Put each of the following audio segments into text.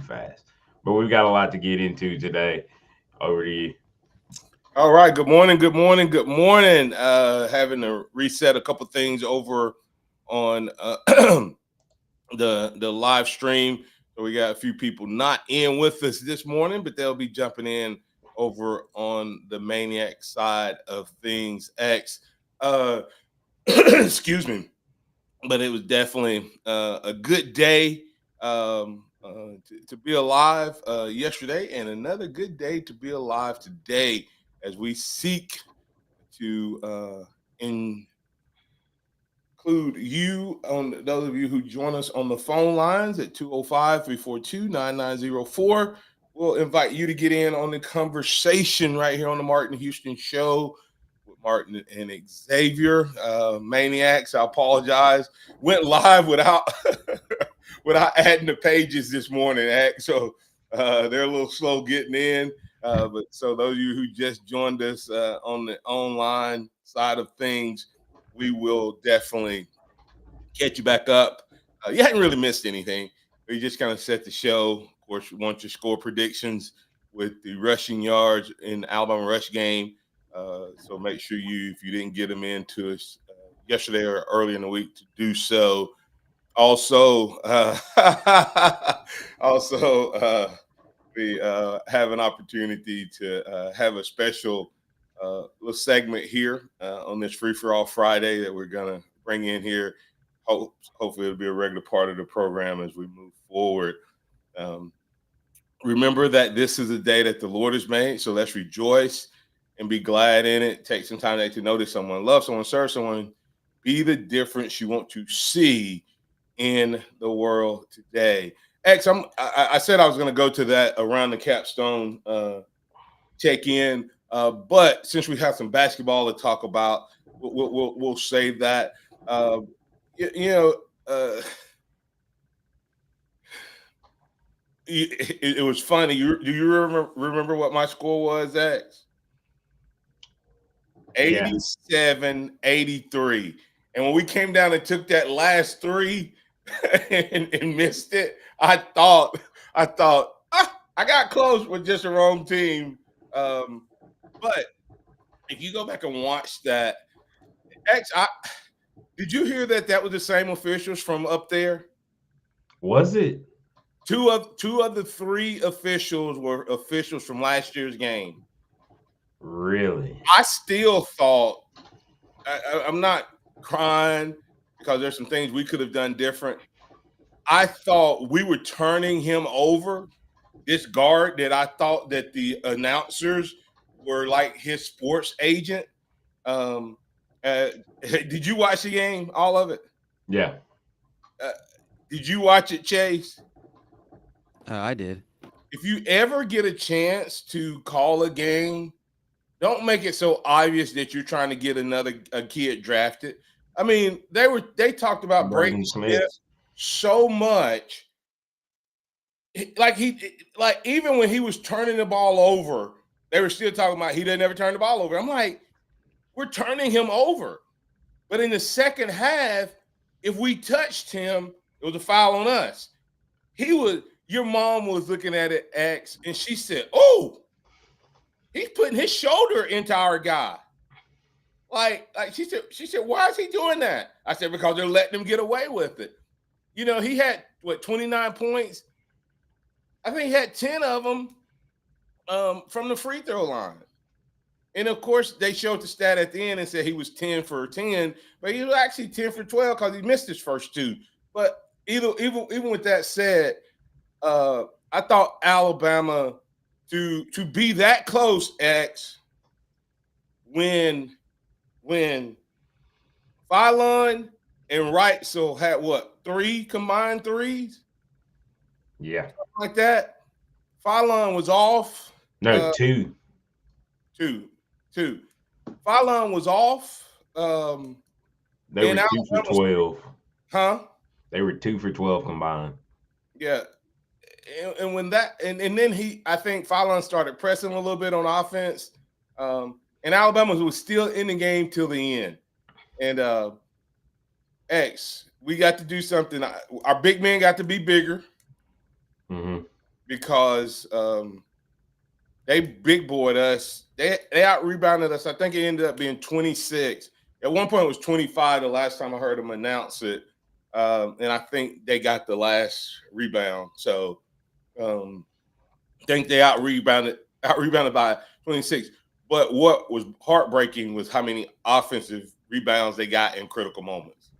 fast. But we've got a lot to get into today. Over to you. All right. Good morning. Good morning. Good morning. Having to reset a couple things over on the live stream. So we got a few people not in with us this morning, but they'll be jumping in over on the Maniac side of things. X. Excuse me. But it was definitely a good day to be alive yesterday, and another good day to be alive today as we seek to include you on those of you who join us on the phone lines at 205-342-9904. We'll invite you to get in on the conversation right here on the Martin Houston Show with Martin and Xavier. Maniacs, I apologize. Went live without without adding the pages this morning, so they're a little slow getting in. But so those of you who just joined us on the online side of things, we will definitely catch you back up. You hadn't really missed anything. We just kind of set the show. Of course, we want your score predictions with the rushing yards in the Alabama rush game. So make sure if you didn't get them in to us yesterday or early in the week, to do so. Also, we have an opportunity to have a special little segment here on this Free for All Friday that we're gonna bring in here. Hopefully, it'll be a regular part of the program as we move forward. Remember that this is a day that the Lord has made, so let's rejoice and be glad in it. Take some time to notice someone, love someone, serve someone, be the difference you want to see in the world today. X, I said I was going to go to that around the capstone check in, but since we have some basketball to talk about, we'll save that. It was funny. Do you remember what my score was, X? 87-83. And when we came down and took that last three and missed it, I thought I got close with just the wrong team. But if you go back and watch that, X, did you hear that was the same officials from up there? Was it? Two of the three officials were officials from last year's game. Really? I still thought I'm not crying because there's some things we could have done different. I thought we were turning him over, this guard that I thought that the announcers were like his sports agent. Did you watch the game, all of it? Yeah. Did you watch it, Chase? I did. If you ever get a chance to call a game, don't make it so obvious that you're trying to get a kid drafted. I mean, they talked about Braden Smith so much. Like even when he was turning the ball over, they were still talking about he didn't ever turn the ball over. I'm like, we're turning him over. But in the second half, if we touched him, it was a foul on us. Your mom was looking at it, X, and she said, "Oh, he's putting his shoulder into our guy." Like she said, "Why is he doing that?" I said, "Because they're letting him get away with it." He had 29 points. I think he had 10 of them from the free throw line. And of course, they showed the stat at the end and said he was 10 for 10, but he was actually 10 for 12 because he missed his first two. But even with that said, I thought Alabama to be that close, X, when Phylon and Wrightsell had three combined threes? Yeah. Something like that. Phylon was off. No, two. Phylon was off. They were 2 for 12. Huh? They were 2 for 12 combined. Yeah. And when and then I think Phylon started pressing a little bit on offense. And Alabama was still in the game till the end. And X, we got to do something. Our big men got to be bigger. Mm-hmm. because they big boyed us. They out rebounded us. I think it ended up being 26. At one point, it was 25. The last time I heard them announce it, and I think they got the last rebound. So I think they out rebounded by 26. But what was heartbreaking was how many offensive rebounds they got in critical moments.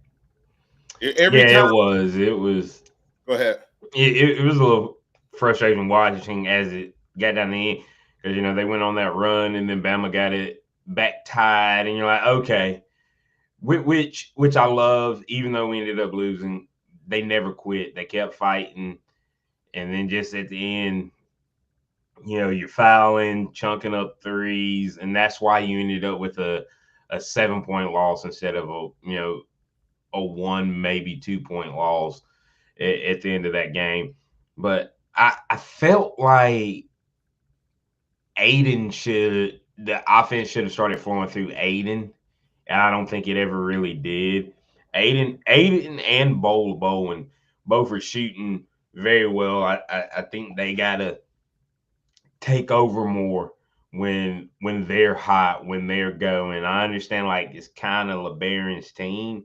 Every Yeah, time. it was. Go ahead. It was a little frustrating watching as it got down the end because they went on that run and then Bama got it back tied, and you're like, okay, which I love. Even though we ended up losing, they never quit. They kept fighting, and then just at the end, you're fouling, chunking up threes, and that's why you ended up with a 7-point loss instead of a 1 maybe 2-point loss at the end of that game. But I felt like the offense should have started flowing through Aiden, and I don't think it ever really did. Aiden and Bowen both are shooting very well. I think they gotta take over more when they're hot, when they're going. I understand like it's kind of LeBaron's team,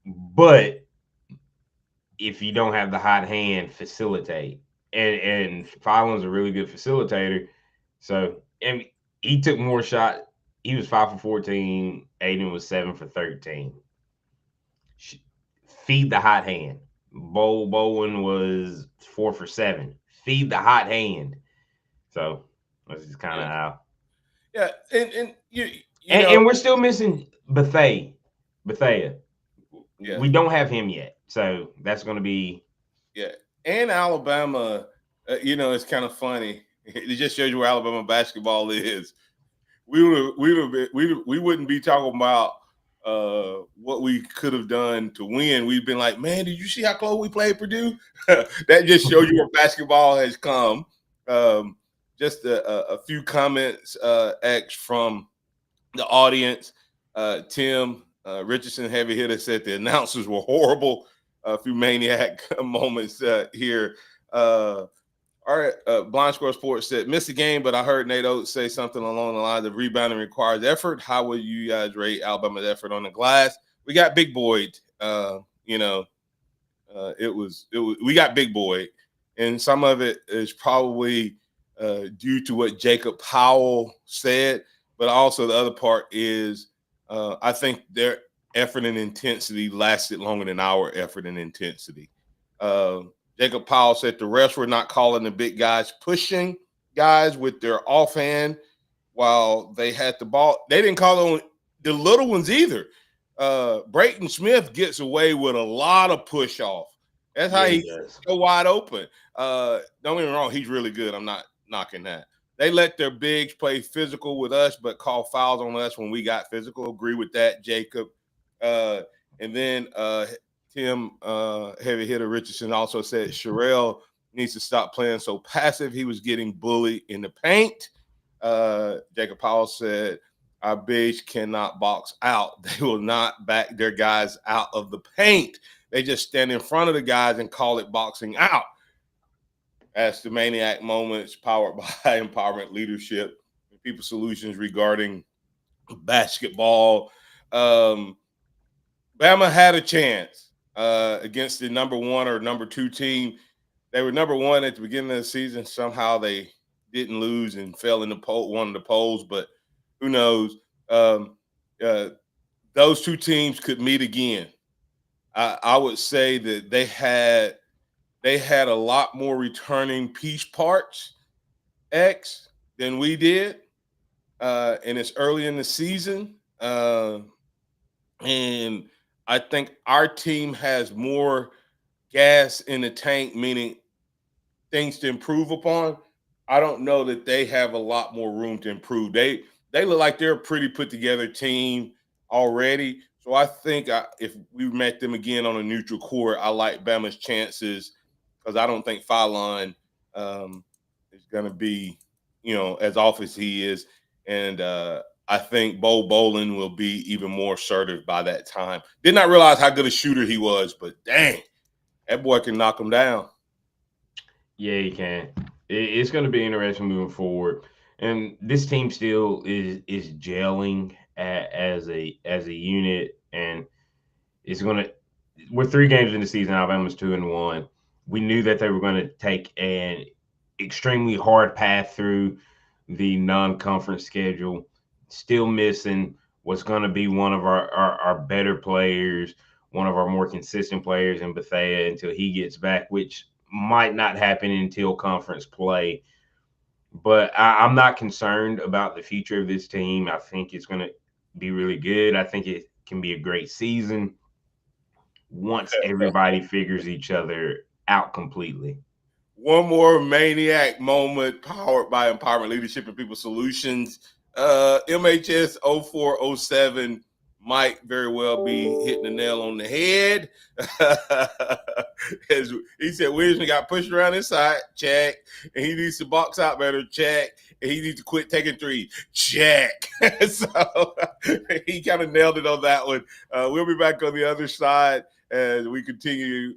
but if you don't have the hot hand, facilitate. And Fallon's a really good facilitator. So and he took more shot. He was 5 for 14. Aiden was 7 for 13. Feed the hot hand. Bowen was 4 for 7. Feed the hot hand. So that's just kind of how. Yeah, and and we're still missing Bethea. Yeah. We don't have him yet, so that's going to be. Yeah, and Alabama, it's kind of funny. It just shows you where Alabama basketball is. We wouldn't be talking about what we could have done to win. We've been like, man, did you see how close we played Purdue? That just shows you where basketball has come. Just a few comments, X, from the audience. Tim Richardson, heavy hitter, said the announcers were horrible. A few maniac moments here. All right, Blind Squirrel Sports said, missed the game, but I heard Nate Oates say something along the lines of rebounding requires effort. How would you guys rate Alabama's effort on the glass? We got big boyed. We got big boyed, and some of it is probably due to what Jacob Powell said, but also the other part is I think their effort and intensity lasted longer than our effort and intensity. Jacob Powell said the refs were not calling the big guys pushing guys with their offhand while they had the ball. They didn't call on the little ones either. Brayton Smith gets away with a lot of push off. That's how he's so wide open. Don't get me wrong, he's really good. I'm not knocking that. They let their bigs play physical with us, but call fouls on us when we got physical. Agree with that, Jacob. And then Tim, heavy hitter Richardson, also said Sherelle needs to stop playing so passive. He was getting bullied in the paint. Jacob Powell said, our bigs cannot box out. They will not back their guys out of the paint. They just stand in front of the guys and call it boxing out. As the maniac moments powered by empowerment leadership and people solutions regarding basketball. Bama had a chance against the number 1 or number 2 team. They were number 1 at the beginning of the season. Somehow they didn't lose and fell in one of the polls, but who knows? Those 2 teams could meet again. I would say that they had a lot more returning piece parts, X, than we did. And it's early in the season. And I think our team has more gas in the tank, meaning things to improve upon. I don't know that they have a lot more room to improve. They look like they're a pretty put together team already. So I think if we met them again on a neutral court, I like Bama's chances because I don't think Fallon is going to be, as off as he is. And I think Bo Bolin will be even more assertive by that time. Did not realize how good a shooter he was, but dang, that boy can knock him down. Yeah, you can. It's going to be interesting moving forward, and this team still is gelling as a unit, and it's going to. We're 3 games in the season. Alabama's 2-1. We knew that they were going to take an extremely hard path through the non-conference schedule. Still missing what's going to be one of our better players, one of our more consistent players in Bethea until he gets back, which might not happen until conference play. But I'm not concerned about the future of this team. I think it's going to be really good. I think it can be a great season once everybody figures each other out completely. One more maniac moment powered by Empowerment Leadership and People Solutions. MHS 0407 might very well be hitting the nail on the head. As he said, Williamson got pushed around inside, check. And he needs to box out better, check. And he needs to quit taking threes, check. So he kind of nailed it on that one. We'll be back on the other side as we continue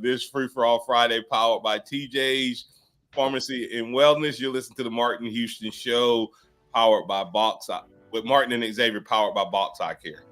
this Free for All Friday powered by TJ's Pharmacy and Wellness. You'll listen to the Martin Houston Show powered by Box Eye, with Martin and Xavier powered by Box Eye Care.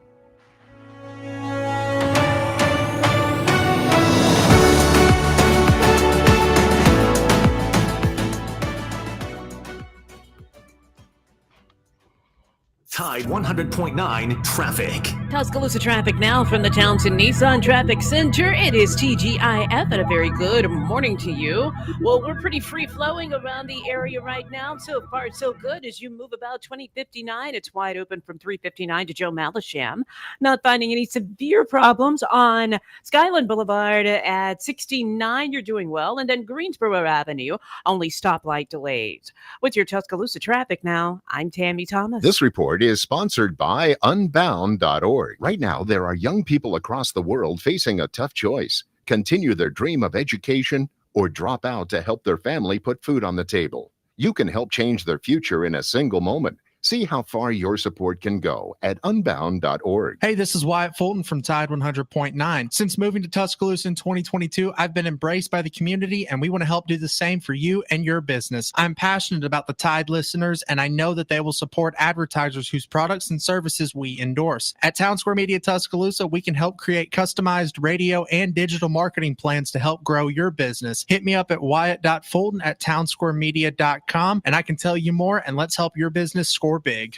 Tide 100.9 traffic. Tuscaloosa traffic now from the Townsend Nissan Traffic Center. It is TGIF and a very good morning to you. Well, we're pretty free flowing around the area right now. So far, so good. As you move about 2059, it's wide open from 359 to Joe Malisham. Not finding any severe problems on Skyland Boulevard at 69. You're doing well. And then Greensboro Avenue, only stoplight delays. With your Tuscaloosa traffic now, I'm Tammy Thomas. This report is sponsored by Unbound.org. Right now, there are young people across the world facing a tough choice: continue their dream of education or drop out to help their family put food on the table. You can help change their future in a single moment. See how far your support can go at Unbound.org. Hey, this is Wyatt Fulton from Tide 100.9. Since moving to Tuscaloosa in 2022, I've been embraced by the community, and we want to help do the same for you and your business. I'm passionate about the Tide listeners, and I know that they will support advertisers whose products and services we endorse. At Town Square Media Tuscaloosa, we can help create customized radio and digital marketing plans to help grow your business. Hit me up at wyatt.fulton@townsquaremedia.com, and I can tell you more, and let's help your business score big.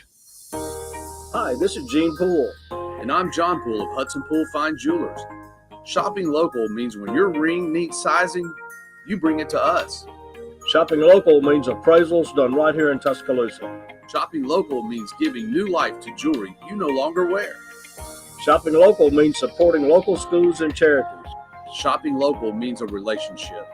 Hi, this is Gene Poole. And I'm John Poole of Hudson Poole Fine Jewelers. Shopping local means when your ring needs sizing, you bring it to us. Shopping local means appraisals done right here in Tuscaloosa. Shopping local means giving new life to jewelry you no longer wear. Shopping local means supporting local schools and charities. Shopping local means a relationship.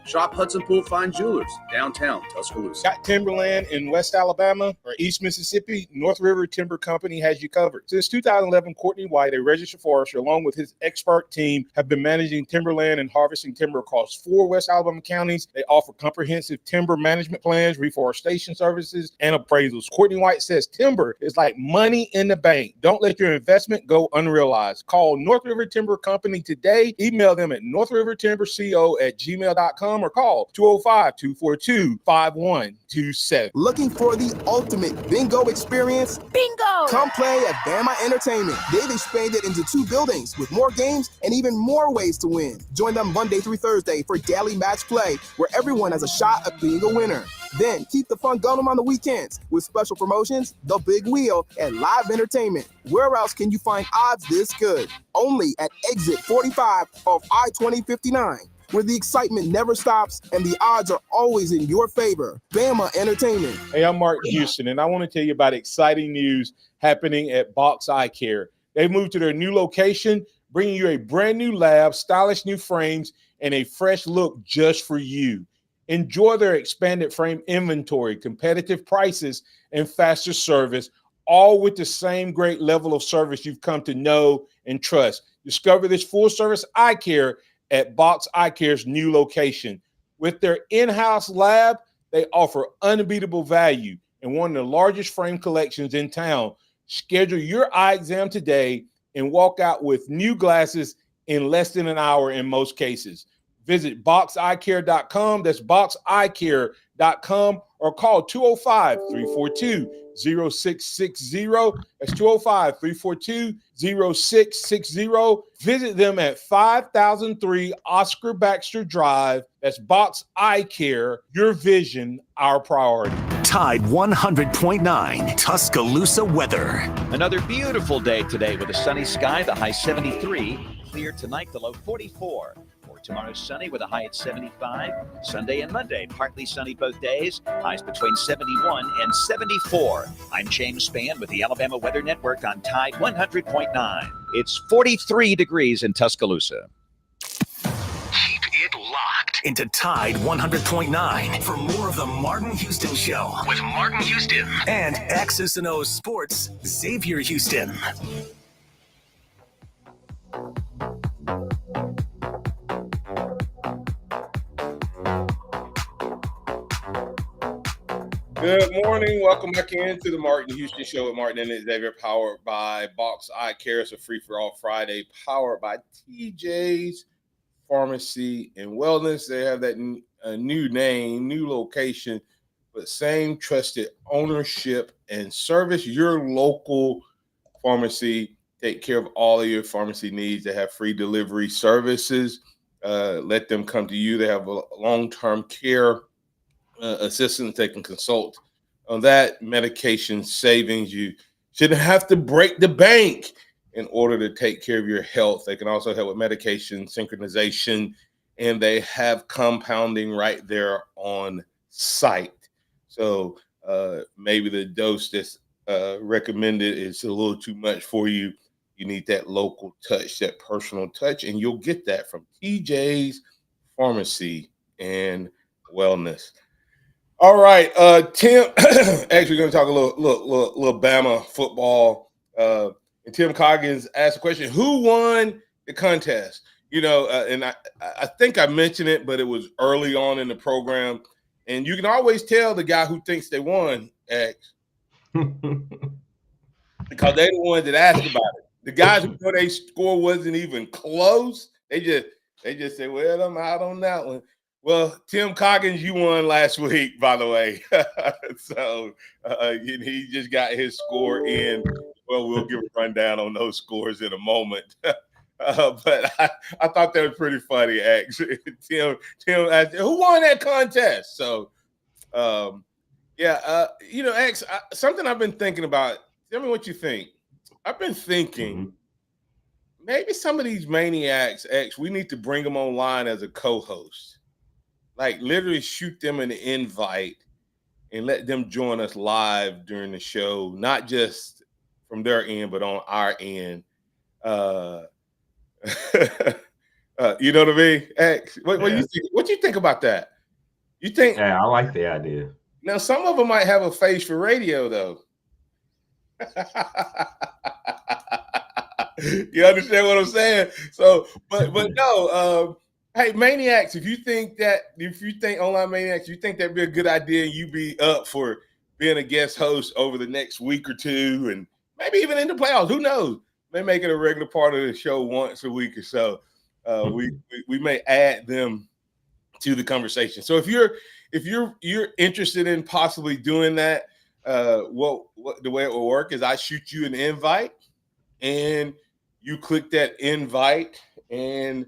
Shop Hudson Poole Fine Jewelers, downtown Tuscaloosa. Got timberland in West Alabama or East Mississippi? North River Timber Company has you covered. Since 2011, Courtney White, a registered forester, along with his expert team, have been managing timberland and harvesting timber across 4 West Alabama counties. They offer comprehensive timber management plans, reforestation services, and appraisals. Courtney White says timber is like money in the bank. Don't let your investment go unrealized. Call North River Timber Company today. Email them at northrivertimberco@gmail.com or call 205-242-5127. Looking for the ultimate bingo experience? Bingo! Come play at Bama Entertainment. They've expanded into 2 buildings with more games and even more ways to win. Join them Monday through Thursday for daily match play, where everyone has a shot at being a winner. Then keep the fun going on the weekends with special promotions, the big wheel, and live entertainment. Where else can you find odds this good? Only at Exit 45 off I-2059. Where the excitement never stops and the odds are always in your favor. Bama Entertainment. Hey, I'm Mark Houston, and I want to tell you about exciting news happening at Box Eye Care. They moved to their new location, bringing you a brand new lab, stylish new frames, and a fresh look just for you. Enjoy their expanded frame inventory, competitive prices, and faster service, all with the same great level of service you've come to know and trust. Discover this full-service eye care at Box Eye Care's new location. With their in-house lab, they offer unbeatable value and one of the largest frame collections in town. Schedule your eye exam today and walk out with new glasses in less than an hour in most cases. visit boxeyecare.com. That's boxeyecare.com, or call 205-342-0660. That's 205-342-0660. Visit them at 5003 Oscar Baxter Drive. That's Box Eye Care. Your vision, our priority. Tide 100.9 Tuscaloosa weather. Another beautiful day today with a sunny sky, the high 73. Clear tonight, the low 44. For tomorrow, sunny with a high at 75. Sunday and Monday, partly sunny both days. Highs between 71 and 74. I'm James Spann with the Alabama Weather Network on Tide 100.9. It's 43 degrees in Tuscaloosa. Keep it locked into Tide 100.9 for more of the Martin Houston Show with Martin Houston and X's and O's Sports, Xavier Houston. Good morning. Welcome back into the Martin Houston Show with Martin and Xavier, powered by Box Eye Care. It's a free-for-all Friday, powered by TJ's Pharmacy and Wellness. They have that new name, new location, but same trusted ownership and service. Your local pharmacy take care of all of your pharmacy needs. They have free delivery services. Let them come to you. They have a long-term care assistants. They can consult on that. Medication savings. You shouldn't have to break the bank in order to take care of your health. They can also help with medication synchronization, and they have compounding right there on site. So maybe the dose that's recommended is a little too much for you. You need that local touch, that personal touch, and you'll get that from TJ's Pharmacy and Wellness. All right, Tim. Actually, going to talk a little Bama football. And Tim Coggins asked a question: who won the contest? You know, and I think I mentioned it, but it was early on in the program, and you can always tell the guy who thinks they won, X, because they're the ones that asked about it. The guys who know their score wasn't even close, they just say, "Well, I'm out on that one." Well, Tim Coggins, you won last week, by the way. So he just got his score in. Well, we'll give a rundown on those scores in a moment. But I thought that was pretty funny, actually. Tim asked, who won that contest? So, you know, X, something I've been thinking about. Tell me what you think. I've been thinking maybe some of these maniacs, X, we need to bring them online as a co-host. Like literally shoot them an invite and let them join us live during the show, not just from their end, but on our end. You know what I mean? X, what you think? What you think about that? You think? Yeah, I like the idea. Now, some of them might have a face for radio, though. You understand what I'm saying? So, but no. Hey, maniacs! If you think online maniacs, you think that'd be a good idea, and you be up for being a guest host over the next week or two, and maybe even in the playoffs. Who knows? May make it a regular part of the show once a week or so. We may add them to the conversation. So if you're interested in possibly doing that, what the way it will work is I shoot you an invite, and you click that invite, and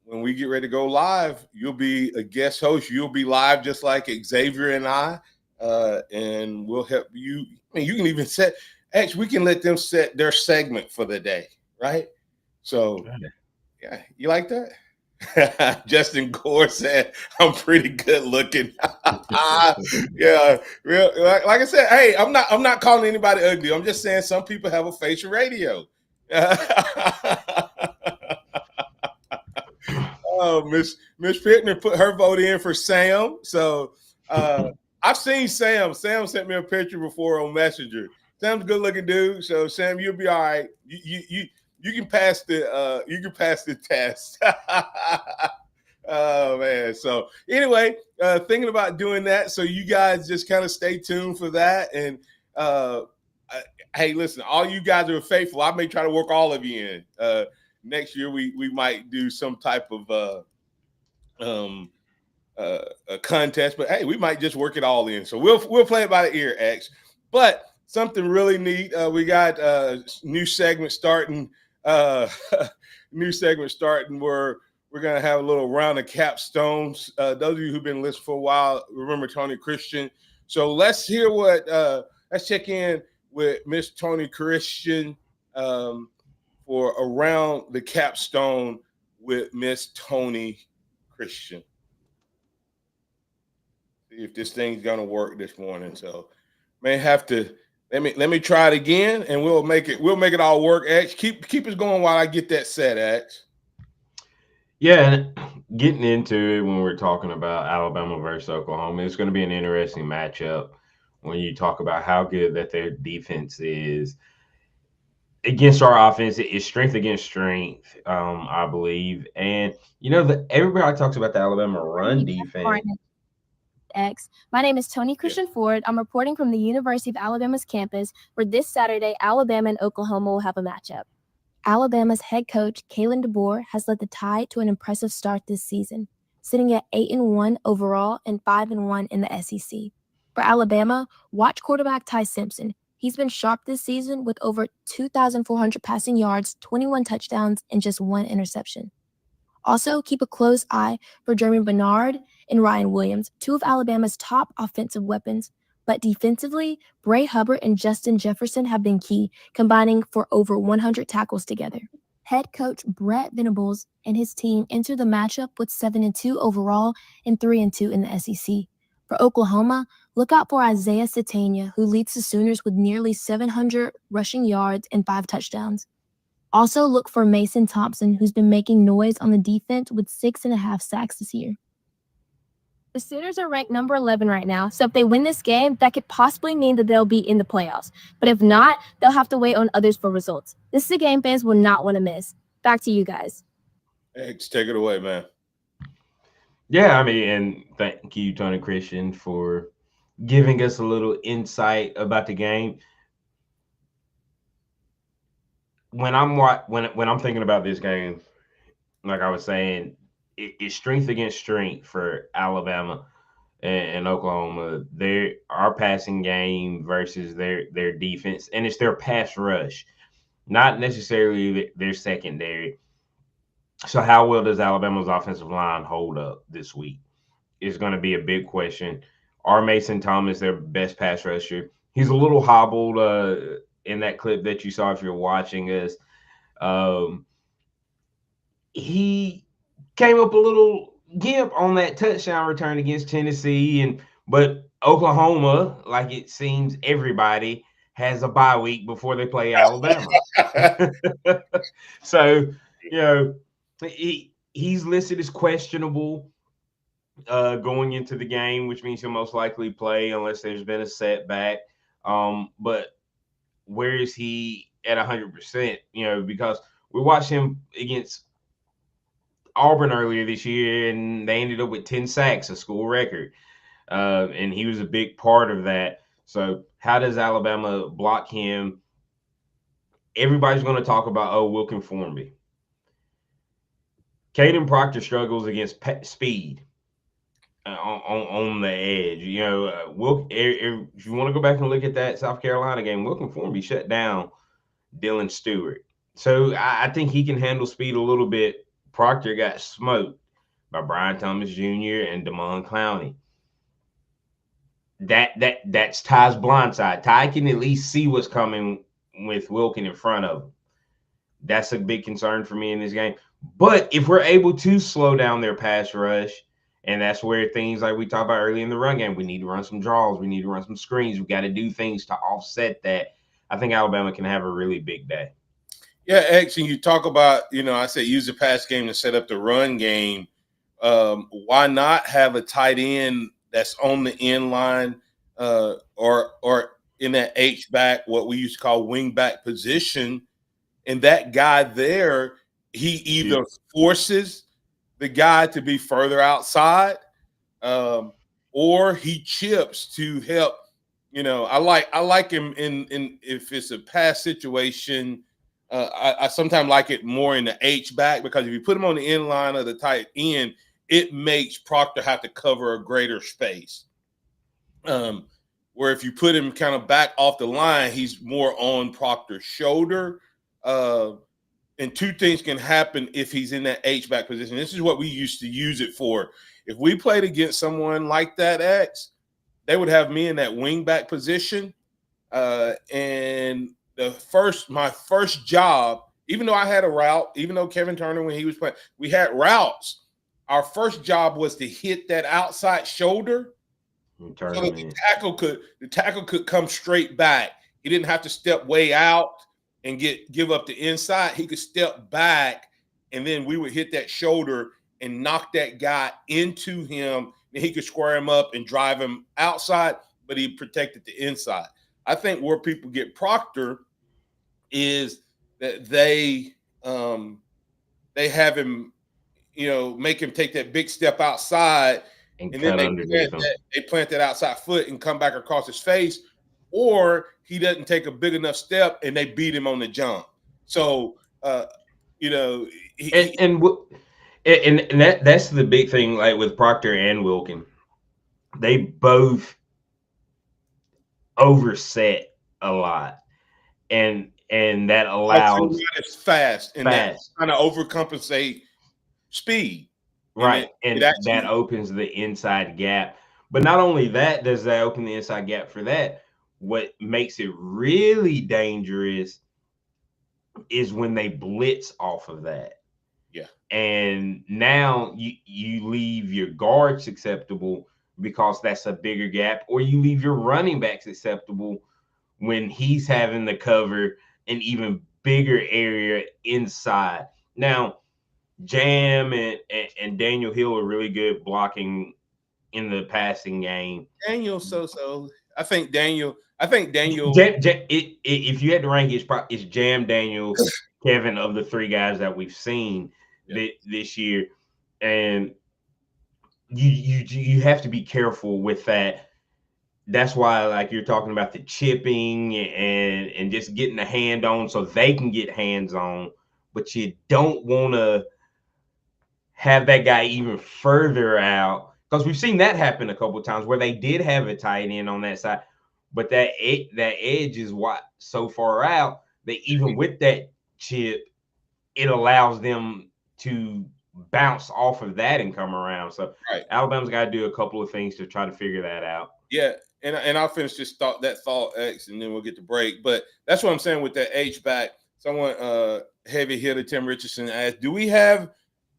when we get ready to go live, you'll be a guest host. You'll be live just like Xavier and I, and we'll help you. I mean, you can even we can let them set their segment for the day, right? So, yeah, you like that? Justin Gore said, I'm pretty good looking. Yeah, like I said, hey, I'm not calling anybody ugly. I'm just saying some people have a face for radio. Miss Pittner put her vote in for Sam. So I've seen Sam. Sam sent me a picture before on Messenger. Sam's a good looking dude. So Sam, you'll be all right. You can pass the test. Oh man. So anyway, thinking about doing that. So you guys just kind of stay tuned for that. And hey, listen, all you guys are faithful. I may try to work all of you in. next year we might do some type of a contest. But hey, we might just work it all in. So we'll play it by the ear, X. But something really neat. We got a new segment starting. New segment starting where we're gonna have a little round of capstones. Those of you who've been listening for a while remember Tony Christian. So let's hear what. Let's check in with Miss Tony Christian for around the capstone with Miss Tony Christian. See if this thing's gonna work this morning. So may have to let me try it again, and we'll make it all work. X, keep us going while I get that set, X. Yeah, and getting into it when we're talking about Alabama versus Oklahoma, it's going to be an interesting matchup when you talk about how good that their defense is against our offense. It's strength against strength, I believe. And everybody talks about the Alabama run defense. X. My name is Tony Christian Ford. I'm reporting from the University of Alabama's campus, where this Saturday, Alabama and Oklahoma will have a matchup. Alabama's head coach, Kalen DeBoer, has led the Tide to an impressive start this season, sitting at 8-1 overall and 5-1 in the SEC. For Alabama, watch quarterback Ty Simpson. He's been sharp this season with over 2,400 passing yards, 21 touchdowns, and just 1 interception. Also, keep a close eye for Jeremy Bernard and Ryan Williams, 2 of Alabama's top offensive weapons. But defensively, Bray Hubbard and Justin Jefferson have been key, combining for over 100 tackles together. Head coach Brett Venables and his team enter the matchup with 7-2 overall and 3-2 in the SEC. For Oklahoma, look out for Isaiah Satania, who leads the Sooners with nearly 700 rushing yards and 5 touchdowns. Also, look for Mason Thompson, who's been making noise on the defense with 6.5 sacks this year. The Sooners are ranked number 11 right now, so if they win this game, that could possibly mean that they'll be in the playoffs. But if not, they'll have to wait on others for results. This is a game fans will not want to miss. Back to you guys. X, take it away, man. Yeah, I mean, and thank you, Tony Christian, for giving us a little insight about the game. When I'm thinking about this game, like I was saying, it's strength against strength for Alabama and Oklahoma. Our passing game versus their defense, and it's their pass rush, not necessarily their secondary. So how well does Alabama's offensive line hold up this week is going to be a big question. Are Mason Thomas their best pass rusher? He's a little hobbled in that clip that you saw if you're watching us. He came up a little gimp on that touchdown return against Tennessee, but Oklahoma, like it seems everybody, has a bye week before they play Alabama. So, he's listed as questionable going into the game, which means he'll most likely play unless there's been a setback. But where is he at 100%? Because we watched him against Auburn earlier this year, and they ended up with 10 sacks, a school record. And he was a big part of that. So how does Alabama block him? Everybody's going to talk about, Wilkin Formby. Caden Proctor struggles against speed on the edge. If you want to go back and look at that South Carolina game, Wilkin Formby shut down Dylan Stewart. So I think he can handle speed a little bit. Proctor got smoked by Brian Thomas Jr. and Damon Clowney. That's Ty's blind side. Ty can at least see what's coming with Wilkin in front of him. That's a big concern for me in this game. But if we're able to slow down their pass rush, and that's where things like we talked about early in the run game, we need to run some draws, we need to run some screens, we got to do things to offset that. I think Alabama can have a really big day. Yeah, X, and you talk about, I said use the pass game to set up the run game. Why not have a tight end that's on the end line or in that H-back, what we used to call wing back position, and that guy there, he either forces the guy to be further outside or he chips to help. I like him in if it's a pass situation, I sometimes like it more in the H back, because if you put him on the end line of the tight end, it makes Proctor have to cover a greater space. Where if you put him kind of back off the line, he's more on Proctor's shoulder. And two things can happen if he's in that H-back position. This is what we used to use it for. If we played against someone like that, X, they would have me in that wing-back position. And my first job, even though I had a route, even though Kevin Turner, when he was playing, we had routes. Our first job was to hit that outside shoulder so that the tackle could come straight back. He didn't have to step way out and give up the inside. He could step back, and then we would hit that shoulder and knock that guy into him, and he could square him up and drive him outside, but he protected the inside. I think where people get Proctor is that they have him, make him take that big step outside, and then they plant that outside foot and come back across his face, or he doesn't take a big enough step and they beat him on the jump. So, that's the big thing, like with Proctor and Wilkin, they both overset a lot, and that allows it's fast and that kind of overcompensate speed. Right. And that opens the inside gap. But not only that, does that open the inside gap for that, what makes it really dangerous is when they blitz off of that. Yeah. And now you leave your guards acceptable because that's a bigger gap, or you leave your running backs acceptable when he's having to cover an even bigger area inside. Now, Jam and Daniel Hill are really good blocking in the passing game. Daniel, I think Daniel. If you had to rank it, it's Jam, Daniel, Kevin of the three guys that we've seen this year, and you have to be careful with that. That's why, like you're talking about the chipping and just getting the hand on so they can get hands on, but you don't want to have that guy even further out, because we've seen that happen a couple of times where they did have a tight end on that side, but that edge is so far out that even with that chip, it allows them to bounce off of that and come around. So Alabama's got to do a couple of things to try to figure that out. Yeah, and I'll finish that thought, X, and then we'll get the break. But that's what I'm saying with that H-back. Someone, heavy hitter Tim Richardson asked, do we have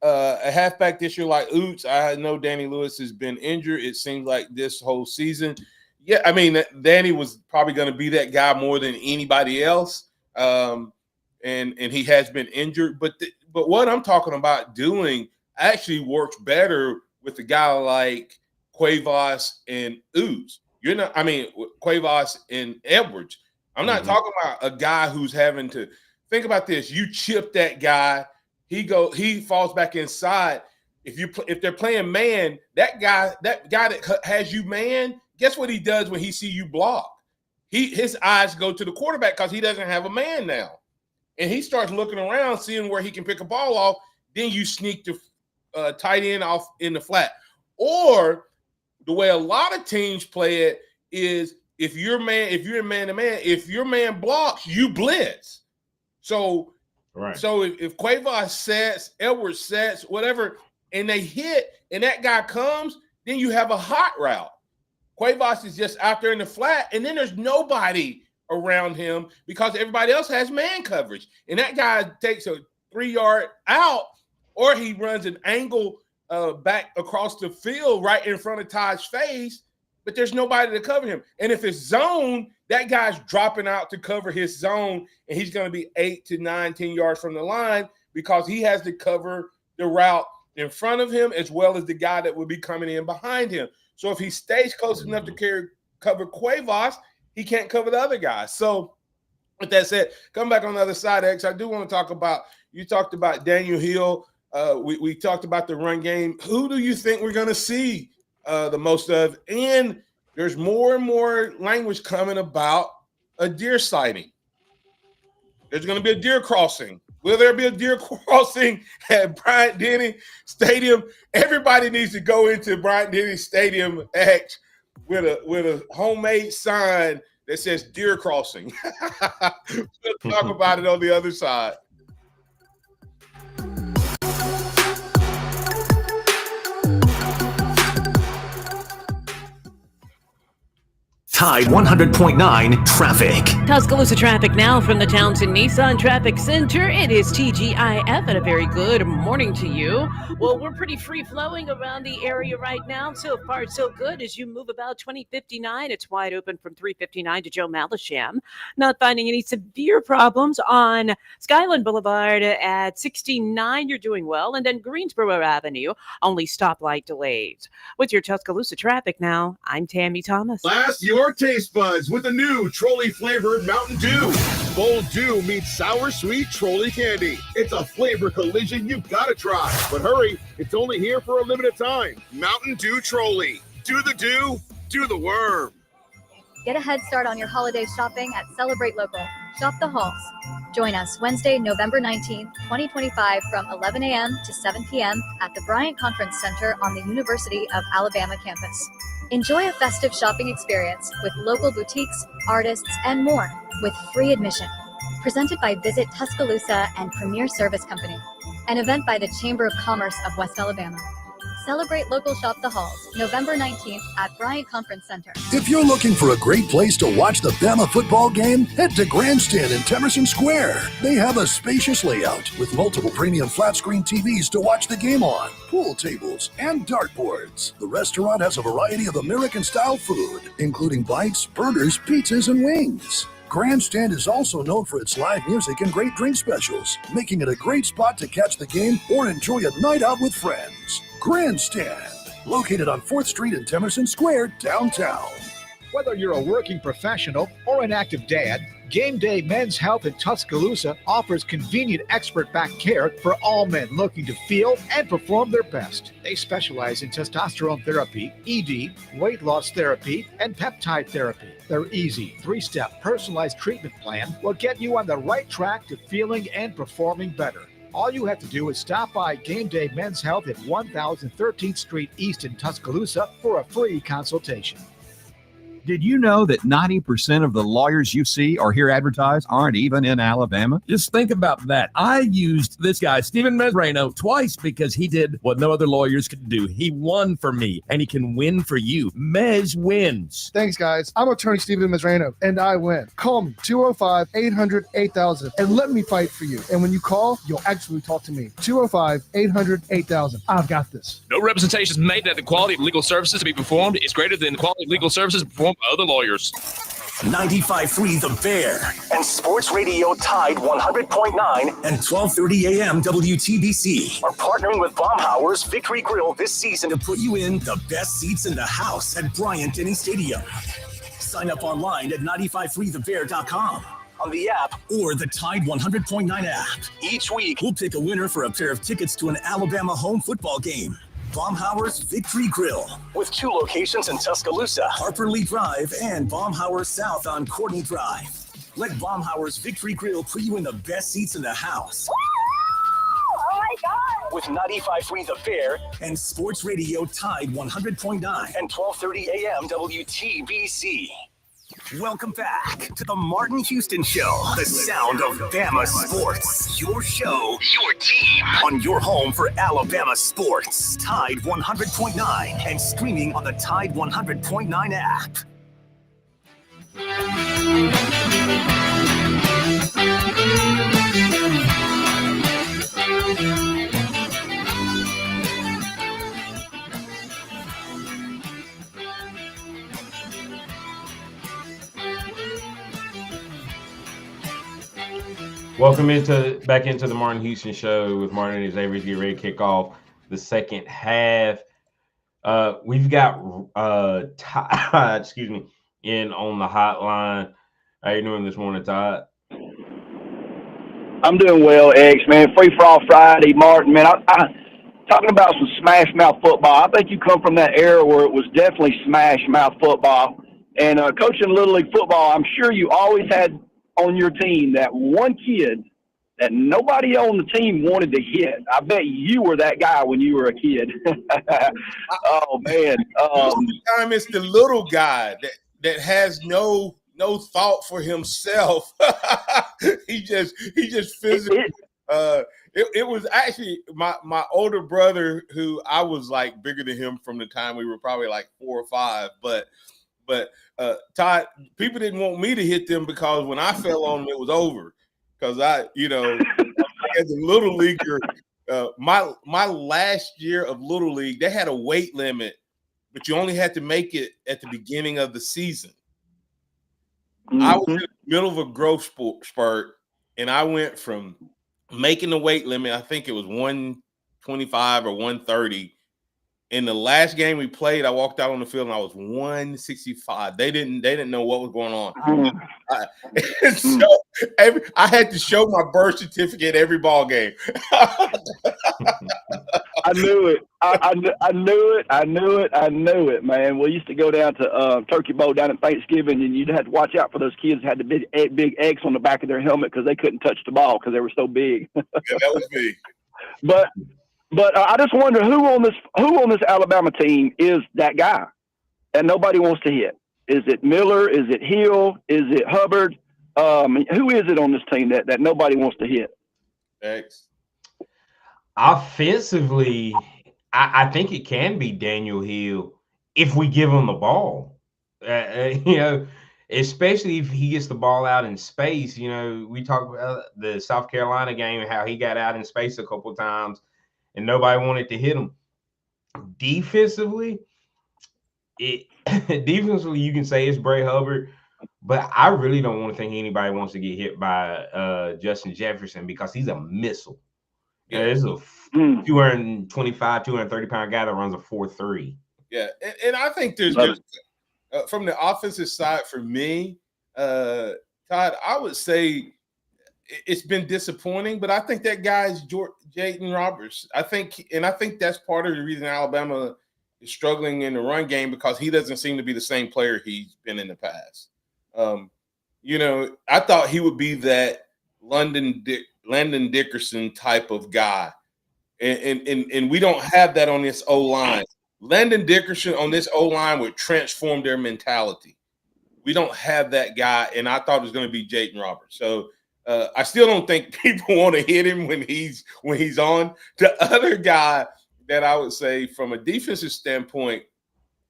a halfback this year like Oots? I know Danny Lewis has been injured, it seems like, this whole season. Yeah, I mean, Danny was probably going to be that guy more than anybody else, and he has been injured. But what I'm talking about doing actually works better with a guy like Cuevas and Oots. Cuevas and Edwards. I'm not talking about a guy who's having to think about this. You chip that guy. He falls back inside. If they're playing man, that guy that has you man, guess what he does when he see you block? His eyes go to the quarterback because he doesn't have a man now, and he starts looking around, seeing where he can pick a ball off. Then you sneak the tight end off in the flat. Or the way a lot of teams play it is if you're man to man, if your man blocks, you blitz. So if Cuevas sets, Edwards sets, whatever, and they hit, and that guy comes, then you have a hot route. Cuevas is just out there in the flat, and then there's nobody around him because everybody else has man coverage. And that guy takes a 3-yard out, or he runs an angle back across the field right in front of Todd's face, but there's nobody to cover him. And if it's zone, that guy's dropping out to cover his zone, and he's going to be 8 to 9, 10 yards from the line because he has to cover the route in front of him as well as the guy that will be coming in behind him. So if he stays close enough to cover Cuevas, he can't cover the other guys. So with that said, come back on the other side, X. I do want to talk about, you talked about Daniel Hill. We talked about the run game. Who do you think we're going to see the most of? And there's more and more language coming about a deer sighting. There's going to be a deer crossing. Will there be a deer crossing at Bryant-Denny Stadium? Everybody needs to go into Bryant-Denny Stadium X with a homemade sign that says deer crossing. We'll talk about it on the other side. Tide 100.9 traffic. Tuscaloosa traffic now from the Townsend Nissan Traffic Center. It is TGIF and a very good morning to you. Well, we're pretty free flowing around the area right now. So far, so good. As you move about 2059, it's wide open from 359 to Joe Malisham. Not finding any severe problems on Skyland Boulevard at 69. You're doing well. And then Greensboro Avenue, only stoplight delays. With your Tuscaloosa traffic now, I'm Tammy Thomas. Blast your taste buds with the new trolley-flavored Mountain Dew. Bold Dew meets sour sweet trolley candy. It's a flavor collision you've got to try. But hurry, it's only here for a limited time. Mountain Dew Trolley. Do the dew, do the worm. Get a head start on your holiday shopping at Celebrate Local. Shop the halls. Join us Wednesday, November 19th, 2025 from 11 a.m. to 7 p.m. at the Bryant Conference Center on the University of Alabama campus. Enjoy a festive shopping experience with local boutiques, artists, and more with free admission. Presented by Visit Tuscaloosa and Premier Service Company. An event by the Chamber of Commerce of West Alabama. Celebrate Local Shop the Halls, November 19th at Bryant Conference Center. If you're looking for a great place to watch the Bama football game, head to Grandstand in Temerson Square. They have a spacious layout with multiple premium flat-screen TVs to watch the game on, pool tables, and dartboards. The restaurant has a variety of American-style food, including bites, burgers, pizzas, and wings. Grandstand is also known for its live music and great drink specials, making it a great spot to catch the game or enjoy a night out with friends. Grandstand, located on 4th Street in Temerson Square, downtown. Whether you're a working professional or an active dad, Gameday Men's Health in Tuscaloosa offers convenient expert back care for all men looking to feel and perform their best. They specialize in testosterone therapy, ED, weight loss therapy, and peptide therapy. Their easy 3-step personalized treatment plan will get you on the right track to feeling and performing better. All you have to do is stop by Gameday Men's Health at 1013th Street East in Tuscaloosa for a free consultation. Did you know that 90% of the lawyers you see or hear advertised aren't even in Alabama? Just think about that. I used this guy, Stephen Mesrano, twice because he did what no other lawyers could do. He won for me, and he can win for you. Mez wins. Thanks, guys. I'm attorney Stephen Mesrano, and I win. Call me, 205-800-8000, and let me fight for you. And when you call, you'll actually talk to me. 205-800-8000. I've got this. No representations made that the quality of legal services to be performed is greater than the quality of legal services performed by other lawyers. 95.3 The Bear and Sports Radio Tide 100.9 and 12:30 a.m. WTBC are partnering with Baumhauer's Victory Grill this season to put you in the best seats in the house at Bryant-Denny Stadium. Sign up online at 953thebear.com. On the app or the Tide 100.9 app. Each week, we'll pick a winner for a pair of tickets to an Alabama home football game. Baumhauer's Victory Grill, with 2 locations in Tuscaloosa, Harper Lee Drive, and Baumhauer South on Courtney Drive. Let Baumhauer's Victory Grill put you in the best seats in the house. Oh my God! With 95.3 The Fair and Sports Radio Tide 100.9 and 12:30 a.m. WTBC. Welcome back to the Martin Houston Show, the sound of Bama sports. Your show, your team, on your home for Alabama sports. Tide 100.9 and streaming on the Tide 100.9 app. Welcome back into the Martin Houston Show with Martin and Xavier. Get ready to kick off the second half. We've got Todd, in on the hotline. How you doing this morning, Todd? I'm doing well, X, man. Free for all Friday, Martin, man. I talking about some smash mouth football. I think you come from that era where it was definitely smash mouth football. And coaching Little League football, I'm sure you always had on your team, that one kid that nobody on the team wanted to hit? I bet you were that guy when you were a kid. Oh man! Most of the time, it's the little guy that has no thought for himself. he just physically. It was actually my older brother, who I was like bigger than him from the time we were probably like 4 or 5. But Todd, people didn't want me to hit them because when I fell on them, it was over. Because as a little leaguer, my last year of Little League, they had a weight limit, but you only had to make it at the beginning of the season. Mm-hmm. I was in the middle of a growth spurt, and I went from making the weight limit, I think it was 125 or 130. In the last game we played, I walked out on the field and I was 165. They didn't know what was going on. So I had to show my birth certificate every ball game. I knew it. I knew it, man. We used to go down to Turkey Bowl down at Thanksgiving, and you'd have to watch out for those kids that had the big X on the back of their helmet because they couldn't touch the ball because they were so big. Yeah, that was big. But I just wonder who on this Alabama team is that guy that nobody wants to hit. Is it Miller? Is it Hill? Is it Hubbard? Who is it on this team that nobody wants to hit? X. Offensively, I think it can be Daniel Hill if we give him the ball. Especially if he gets the ball out in space. We talked about the South Carolina game, how he got out in space a couple of times and nobody wanted to hit him. Defensively, you can say it's Bray Hubbard, but I really don't want to think anybody wants to get hit by Justin Jefferson because he's a missile. Yeah, it's a 225, 230-pound guy that runs a 4.3. Yeah, and I think there's from the offensive side for me, Todd, I would say it's been disappointing, but I think that guy's Jayden Roberts. I think that's part of the reason Alabama is struggling in the run game because he doesn't seem to be the same player he's been in the past. I thought he would be that Landon Dickerson type of guy, and we don't have that on this O-line. Landon Dickerson on this O-line would transform their mentality. We don't have that guy, and I thought it was going to be Jayden Roberts. So I still don't think people want to hit him when he's on. The other guy that I would say from a defensive standpoint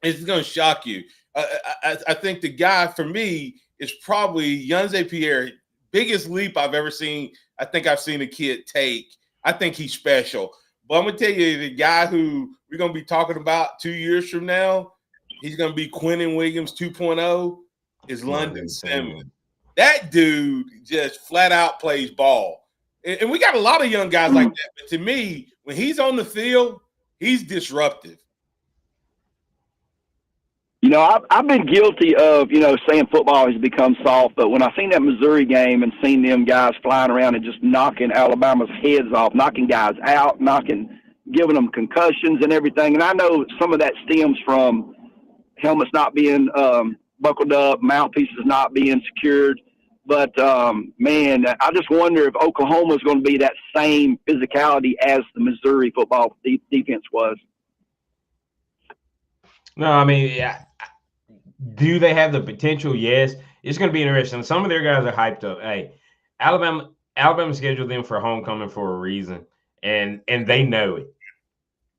is going to shock you. I think the guy for me is probably Xavier. Biggest leap I've ever seen. I think I've seen a kid take. I think he's special. But I'm going to tell you, the guy who we're going to be talking about 2 years from now, he's going to be Quinnen Williams 2.0, is London Simmons. That dude just flat out plays ball. And we got a lot of young guys like that. But to me, when he's on the field, he's disruptive. I've been guilty of, saying football has become soft. But when I seen that Missouri game and seen them guys flying around and just knocking Alabama's heads off, knocking guys out, giving them concussions and everything. And I know some of that stems from helmets not being buckled up, mouthpieces not being secured. But, man, I just wonder if Oklahoma is going to be that same physicality as the Missouri football defense was. No, I mean, yeah. Do they have the potential? Yes. It's going to be interesting. Some of their guys are hyped up. Hey, Alabama scheduled them for homecoming for a reason, and they know it.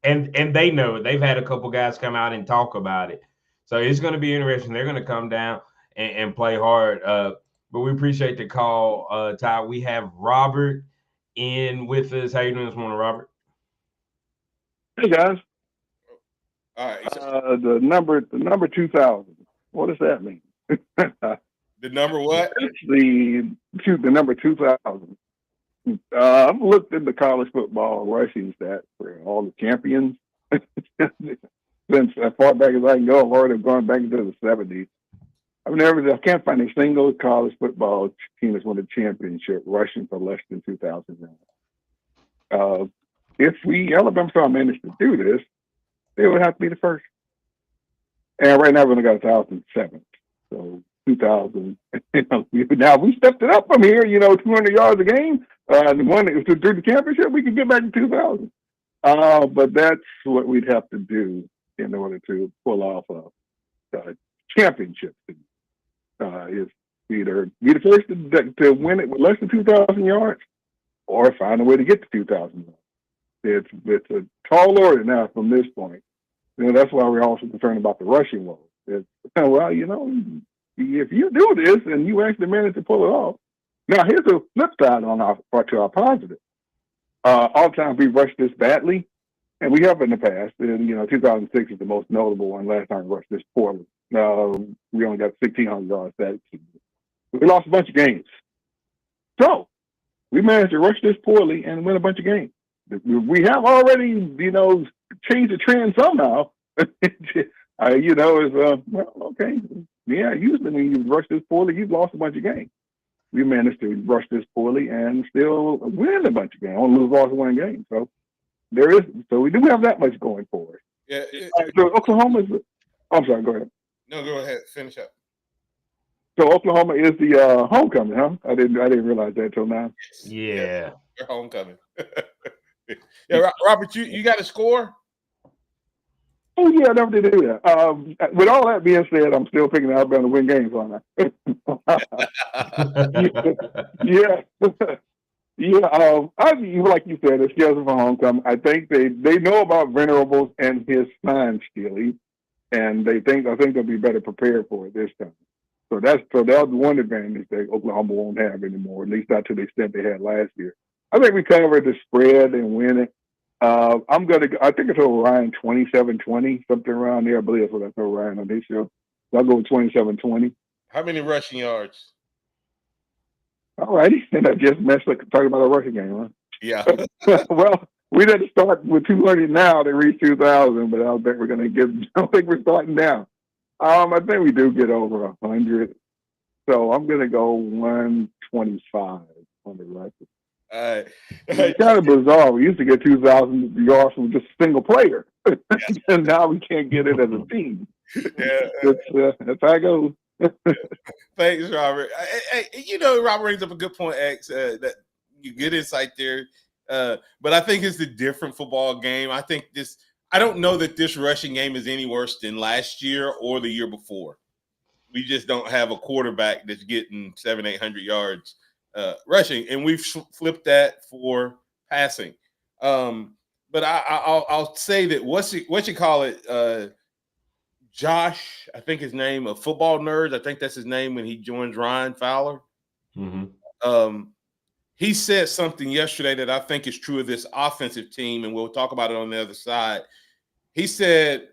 And they know it. They've had a couple guys come out and talk about it. So it's going to be interesting. They're going to come down and play hard. But we appreciate the call, Ty. We have Robert in with us. How you doing this morning, Robert? Hey, guys. All right. The number 2,000. What does that mean? The number what? It's the number 2,000. I've looked at the college football rushing stats for all the champions. Since as far back as I can go, I've already gone back into the 70s. I can't find a single college football team that's won a championship rushing for less than 2,000 yards. If Alabama saw managed to do this, they would have to be the first. And right now, we've only got 1,007. So 2,000. Now we stepped it up from here. 200 yards a game. Through the championship, we can get back to 2,000. But that's what we'd have to do in order to pull off a championship. Is either be the first to win it with less than 2,000 yards, or find a way to get to 2,000 yards. It's a tall order now from this point. That's why we're also concerned about the rushing load. If you do this and you actually manage to pull it off. Now, here's a flip side to our positive. All the time we rushed this badly, and we have in the past. 2006 is the most notable one. Last time we rushed this poorly. We only got 1,600 yards that season. We lost a bunch of games. So we managed to rush this poorly and win a bunch of games. We have already, changed the trend somehow. Okay. Yeah, usually when you rush this poorly, you've lost a bunch of games. We managed to rush this poorly and still win a bunch of games. Only lost one game. So we do have that much going for us. Yeah. So Oklahoma's. I'm sorry. Go ahead. No, go ahead. Finish up. So Oklahoma is the homecoming, huh? I didn't realize that till now. Yeah. They're homecoming. Yeah, Robert, you got a score? Oh yeah, I never did do that. With all that being said, I'm still picking Alabama to win games on that. Yeah. Like you said, it's scheduled for homecoming. I think they know about Venerables and his sign stealing, and I think they'll be better prepared for it this time. So that's one advantage that Oklahoma won't have anymore, at least not to the extent they had last year. I think we covered the spread and win it. I think I told Ryan 27-20, something around there. I believe that's what I told Ryan on this show. So I'll go with 27-20. How many rushing yards? All righty. And I just messed up talking about a rushing game, huh? Yeah. Well, we didn't start with 200 now to reach 2,000, but I don't think we're starting now. I think we do get over 100. So I'm going to go 125 on the record. It's kind of bizarre. We used to get 2,000 yards from just a single player, and now we can't get it as a team. Yeah, that's how it goes. Thanks, Robert. Hey, Robert brings up a good point, X. That you good insight there. But I think it's a different football game. I don't know that this rushing game is any worse than last year or the year before. We just don't have a quarterback that's getting 700-800 yards rushing, and we've flipped that for passing. But I'll say that what you call it, Josh, I think his name, of Football Nerds. I think that's his name when he joins Ryan Fowler. Mm-hmm. He said something yesterday that I think is true of this offensive team, and we'll talk about it on the other side. He said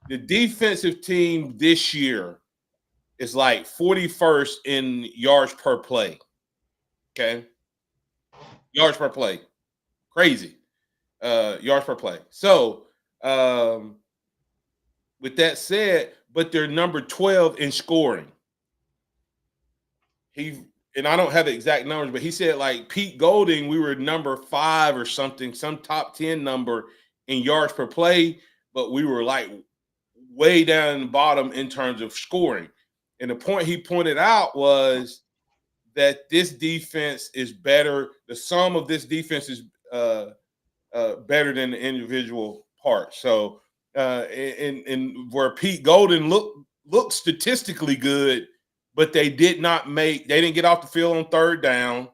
the defensive team this year is like 41st in yards per play. Okay. Yards per play. Crazy. Yards per play. So, with that said, but they're number 12 in scoring. And I don't have the exact numbers, but he said like Pete Golding, we were number 5 or something, some top 10 number in yards per play, but we were like way down in the bottom in terms of scoring. And the point he pointed out was that this defense is better. The sum of this defense is better than the individual parts. So, and where Pete Golden looked statistically good, but they didn't get off the field on third down.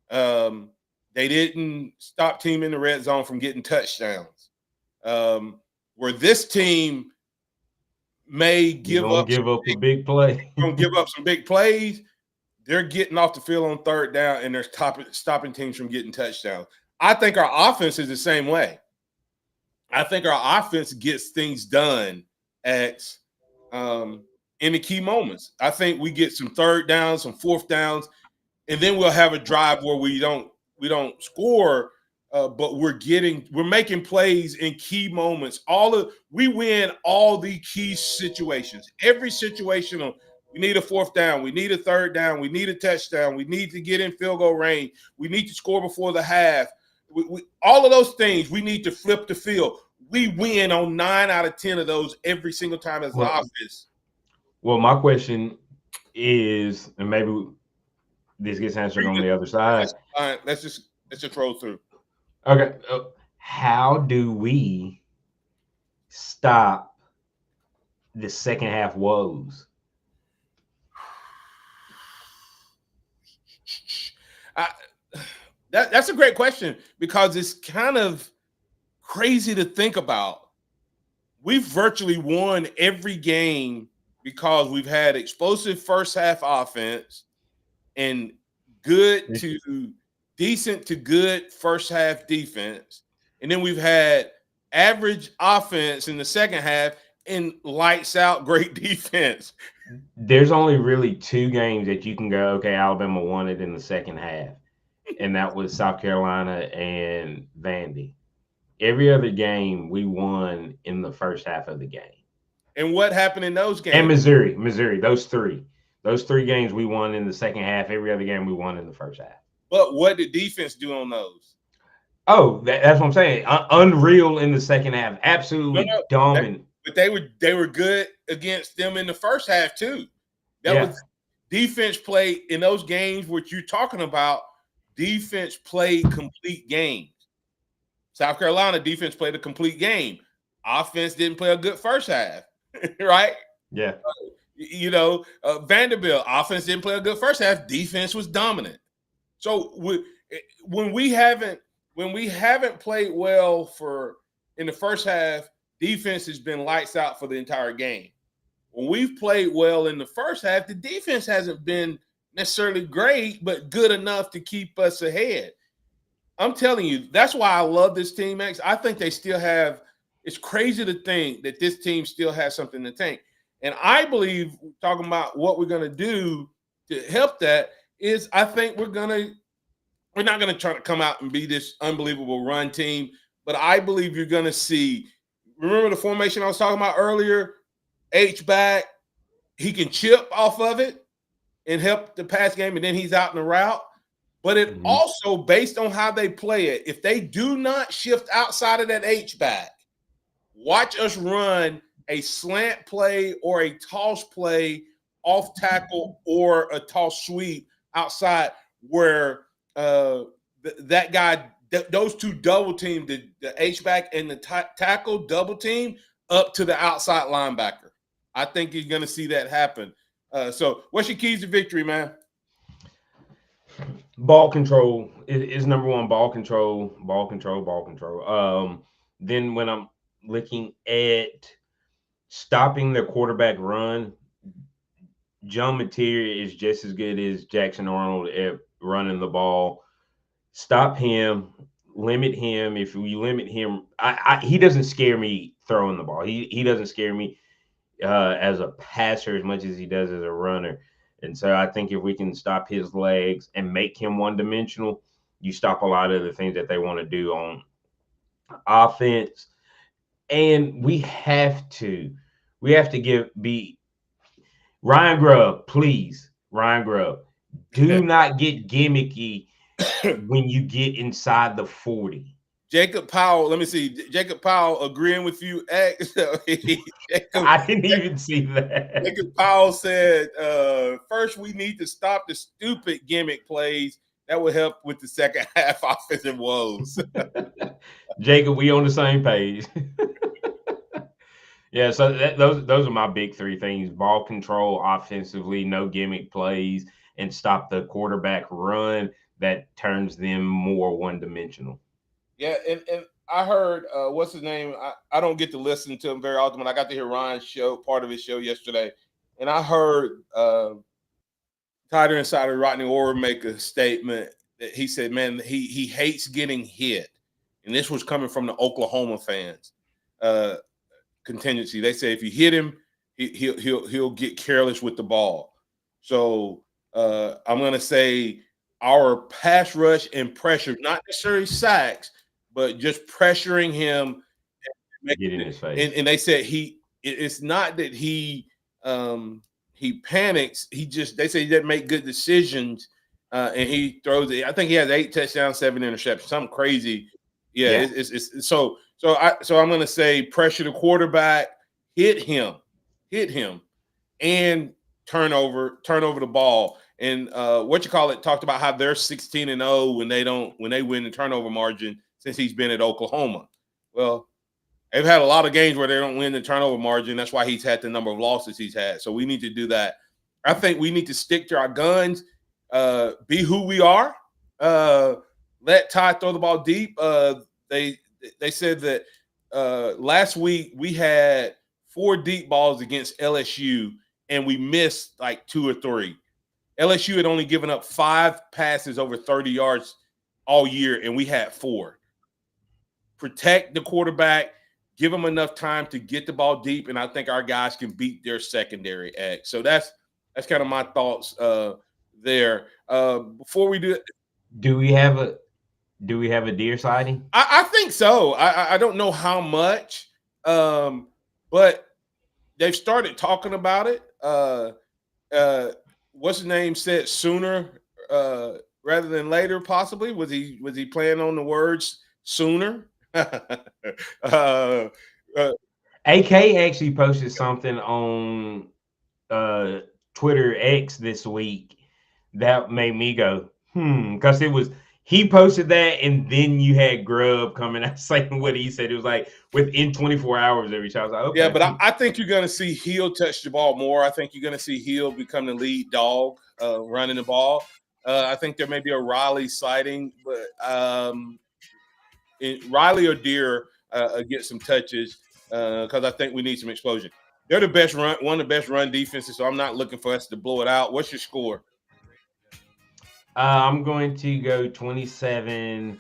They didn't stop team in the red zone from getting touchdowns. Where this team may give up a big play. Gonna give up some big plays. They're getting off the field on third down, and they're stopping teams from getting touchdowns. I think our offense is the same way. I think our offense gets things done in the key moments. I think we get some third downs, some fourth downs, and then we'll have a drive where we don't score, but we're making plays in key moments. We win all the key situations. Every situation we need a fourth down, we need a third down, we need a touchdown, we need to get in field goal range, we need to score before the half. All of those things, we need to flip the field. We win on 9 out of 10 of those every single time as an offense. Well, my question is, and maybe this gets answered on the other side. Let's just roll through. Okay. How do we stop the second half woes? That's a great question, because it's kind of crazy to think about. We've virtually won every game because we've had explosive first half offense and good to decent to good first half defense. And then we've had average offense in the second half and lights out great defense. There's only really 2 games that you can go, okay, Alabama won it in the second half. And that was South Carolina and Vandy. Every other game we won in the first half of the game. And what happened in those games? And Missouri, those three games we won in the second half. Every other game we won in the first half. But what did defense do on those? Oh, that's what I'm saying. Unreal in the second half. Absolutely dominant. But they were good against them in the first half too. That was defense play in those games. What you're talking about, defense played complete games. South Carolina defense played a complete game. Offense didn't play a good first half, right? Yeah. Vanderbilt offense didn't play a good first half. Defense was dominant. So when we haven't played well in the first half, defense has been lights out for the entire game. When we've played well in the first half, the defense hasn't been necessarily great, but good enough to keep us ahead. I'm telling you, that's why I love this team, X. I think they still have – it's crazy to think that this team still has something to tank. And I believe, talking about what we're going to do to help that, is I think we're not going to try to come out and be this unbelievable run team, but I believe you're going to see – remember the formation I was talking about earlier? H-back, he can chip off of it and help the pass game, and then he's out in the route. But it also, based on how they play it, if they do not shift outside of that H-back, watch us run a slant play or a toss play off tackle or a toss sweep outside where that guy, those two double team, the H-back and the tackle double team up to the outside linebacker. I think you're going to see that happen. So what's your keys to victory, man? Ball control is number one. Ball control. Then when I'm looking at stopping the quarterback run, John Mateer is just as good as Jackson Arnold at running the ball. Stop him, limit him. If we limit him, he doesn't scare me throwing the ball. He doesn't scare me as a passer as much as he does as a runner. And so I think if we can stop his legs and make him one-dimensional, you stop a lot of the things that they want to do on offense. And we have to be Ryan Grubb, please. Ryan Grubb, do not get gimmicky when you get inside the 40. Jacob Powell, let me see. Jacob Powell agreeing with you. I didn't even see that. Jacob Powell said, first we need to stop the stupid gimmick plays. That will help with the second half offensive woes. Jacob, we on the same page. Yeah, so those are my big 3 things: ball control offensively, no gimmick plays, and stop the quarterback run that turns them more one-dimensional. Yeah, and I heard what's his name? I don't get to listen to him very often, but I got to hear Ryan's show, part of his show yesterday, and I heard Tighter Insider Rodney Orr make a statement that he said, man, he hates getting hit. And this was coming from the Oklahoma fans contingency. They say if you hit him, he'll get careless with the ball. So I'm going to say our pass rush and pressure, not necessarily sacks, but just pressuring him. Get in his face. And they said it's not that he panics. They say he doesn't make good decisions, and he throws it. I think he has 8 touchdowns, 7 interceptions, something crazy. Yeah. So I'm going to say pressure the quarterback, hit him, and turn over the ball. And talked about how they're 16-0 when they win the turnover margin since he's been at Oklahoma. Well, they've had a lot of games where they don't win the turnover margin. That's why he's had the number of losses he's had. So we need to do that. I think we need to stick to our guns, be who we are. Let Ty throw the ball deep. They said that last week we had 4 deep balls against LSU, and we missed like 2 or 3. LSU had only given up 5 passes over 30 yards all year, and we had 4. Protect the quarterback, give them enough time to get the ball deep, and I think our guys can beat their secondary X. So that's kind of my thoughts there. Before we do we have a deer sighting? I think so. I don't know how much, but they've started talking about it. What's his name said sooner rather than later, possibly. Was he playing on the words sooner? AK actually posted something on Twitter X this week that made me go, because he posted that, and then you had Grubb coming out saying what he said. It was like within 24 hours every time. I was like, okay. Yeah, but I think you're going to see Hill touch the ball more. I think you're going to see Hill become the lead dog running the ball. I think there may be a Riley sighting, but Riley or Deere get some touches because I think we need some explosion. They're the best one of the best run defenses, so I'm not looking for us to blow it out. What's your score? I'm going to go 27-13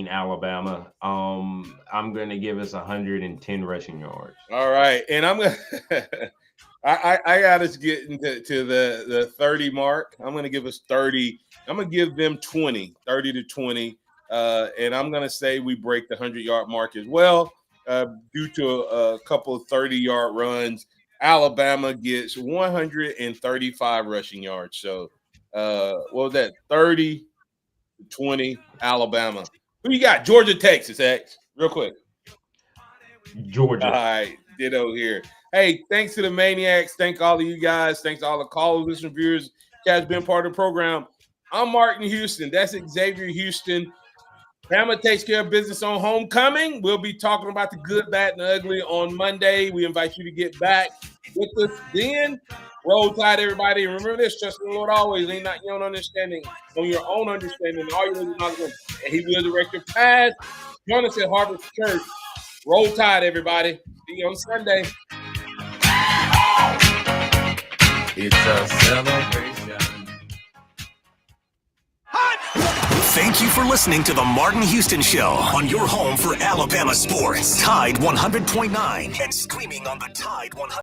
Alabama. I'm going to give us 110 rushing yards. All right, and I'm going to I got us getting to the 30 mark. I'm going to give us 30. I'm going to give them 20, 30-20. And I'm going to say we break the 100-yard mark as well due to a couple of 30-yard runs. Alabama gets 135 rushing yards. So what was that? 30-20 Alabama. Who you got? Georgia, Texas, X. Real quick. Georgia. All right. Ditto here. Hey, thanks to the Maniacs. Thank all of you guys. Thanks to all the callers, listeners, viewers. You guys been part of the program. I'm Martin Houston. That's Xavier Houston. Bama takes care of business on homecoming. We'll be talking about the good, bad, and the ugly on Monday. We invite you to get back with us then. Roll Tide, everybody. And remember this, trust in the Lord always. Lean not your own understanding, on your own understanding. All your knowledge, and he will direct your path. Join us at Harvest Church. Roll Tide, everybody. See you on Sunday. It's a celebration. Thank you for listening to the Martin Houston Show on your home for Alabama sports. Tide 100.9 and streaming on the Tide 100.